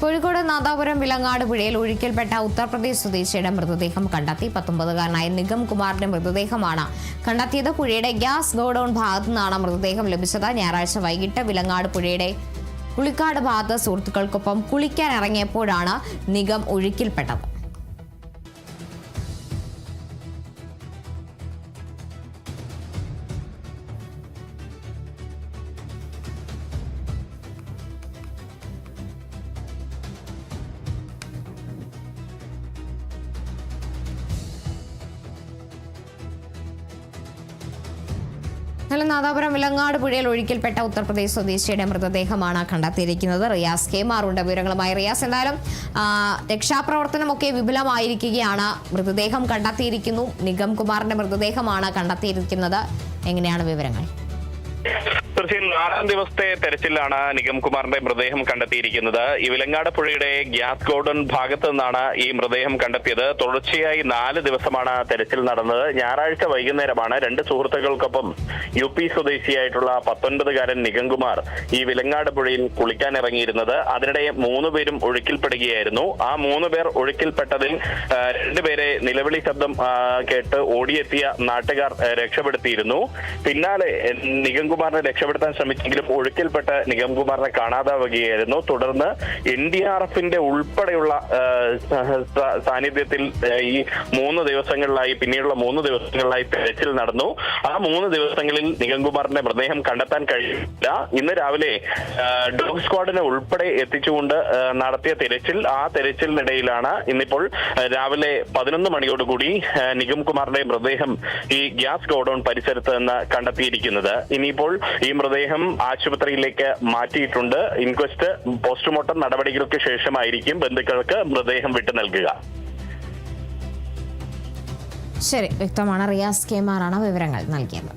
കോഴിക്കോട് നാദാപുരം വിലങ്ങാട് പുഴയിൽ ഒഴുക്കിൽപ്പെട്ട ഉത്തർപ്രദേശ് സ്വദേശിയുടെ മൃതദേഹം കണ്ടെത്തി. 19-കാരനായ നിഗം കുമാറിന്റെ മൃതദേഹമാണ് കണ്ടെത്തിയത്. പുഴയുടെ ഗ്യാസ് ഗോഡൌൺ ഭാഗത്തു നിന്നാണ് മൃതദേഹം ലഭിച്ചത്. ഞായറാഴ്ച വൈകിട്ട് വിലങ്ങാട് പുഴയുടെ കുളിക്കാട് ഭാഗത്ത് സുഹൃത്തുക്കൾക്കൊപ്പം കുളിക്കാൻ ഇറങ്ങിയപ്പോഴാണ് നിഗം ഒഴുക്കിൽപ്പെട്ടത്. നാദാപുരം വിലങ്ങാട് പുഴയിൽ ഒഴുക്കിൽപ്പെട്ട ഉത്തർപ്രദേശ് സ്വദേശിയുടെ മൃതദേഹമാണ് കണ്ടെത്തിയിരിക്കുന്നത്. റിയാസ് കെ മാറുണ്ട് വിവരങ്ങളുമായി. റിയാസ്, എന്തായാലും രക്ഷാപ്രവർത്തനമൊക്കെ വിപുലമായിരിക്കുകയാണ്. മൃതദേഹം കണ്ടെത്തിയിരിക്കുന്നു. നിഗം കുമാറിന്റെ മൃതദേഹമാണ് കണ്ടെത്തിയിരിക്കുന്നത്. എങ്ങനെയാണ് വിവരങ്ങൾ? തീർച്ചയായും 4 ദിവസത്തെ തെരച്ചിലാണ് നിഗം കുമാറിന്റെ മൃതദേഹം കണ്ടെത്തിയിരിക്കുന്നത്. ഈ വിലങ്ങാട് പുഴയുടെ ഗ്യാസ് ഗോഡൌൺ ഭാഗത്ത് നിന്നാണ് ഈ മൃതദേഹം കണ്ടെത്തിയത്. തുടർച്ചയായി 4 ദിവസമാണ് തെരച്ചിൽ നടന്നത്. ഞായറാഴ്ച വൈകുന്നേരമാണ് 2 സുഹൃത്തുക്കൾക്കൊപ്പം UP സ്വദേശിയായിട്ടുള്ള 19-കാരൻ നിഗം കുമാർ ഈ വിലങ്ങാട് പുഴയിൽ കുളിക്കാൻ ഇറങ്ങിയിരുന്നത്. അതിനിടെ 3 പേരും ഒഴുക്കിൽപ്പെടുകയായിരുന്നു. ആ 3 പേർ ഒഴുക്കിൽപ്പെട്ടതിൽ 2 പേരെ നിലവിളി ശബ്ദം കേട്ട് ഓടിയെത്തിയ നാട്ടുകാർ രക്ഷപ്പെടുത്തിയിരുന്നു. പിന്നാലെ നിഗം കുമാറിനെ രക്ഷപ്പെടുത്താൻ ശ്രമിച്ചെങ്കിലും ഒഴുക്കിൽപ്പെട്ട് നിഗം കുമാറിനെ കാണാതാവുകയായിരുന്നു. തുടർന്ന് NDRFന്റെ ഉൾപ്പെടെയുള്ള സാന്നിധ്യത്തിൽ ഈ 3 ദിവസങ്ങളിലായി പിന്നീടുള്ള 3 ദിവസങ്ങളിലായി തെരച്ചിൽ നടന്നു. ആ 3 ദിവസങ്ങളിൽ നിഗം കുമാറിന്റെ മൃതദേഹം കണ്ടെത്താൻ കഴിയില്ല. ഇന്ന് രാവിലെ ഡോഗ് സ്ക്വാഡിനെ ഉൾപ്പെടെ എത്തിച്ചുകൊണ്ട് നടത്തിയ തെരച്ചിൽ, ആ തെരച്ചിലിനിടയിലാണ് ഇന്നിപ്പോൾ രാവിലെ 11 മണിയോടുകൂടി നിഗം കുമാറിന്റെ മൃതദേഹം ഈ ഗ്യാസ് ഗോഡൌൺ പരിസരത്ത് നിന്ന് കണ്ടെത്തിയിരിക്കുന്നത്. ഇനിയിപ്പോൾ ഈ മൃതദേഹം ആശുപത്രിയിലേക്ക് മാറ്റിയിട്ടുണ്ട്. ഇൻക്വസ്റ്റ് പോസ്റ്റ്മോർട്ടം നടപടികൾക്ക് ശേഷമായിരിക്കും ബന്ധുക്കൾക്ക് മൃതദേഹം വിട്ടു നൽകുക. ശരി, വ്യക്തമാണ്. റിയാസ് കെ മാറാണ് വിവരങ്ങൾ നൽകിയത്.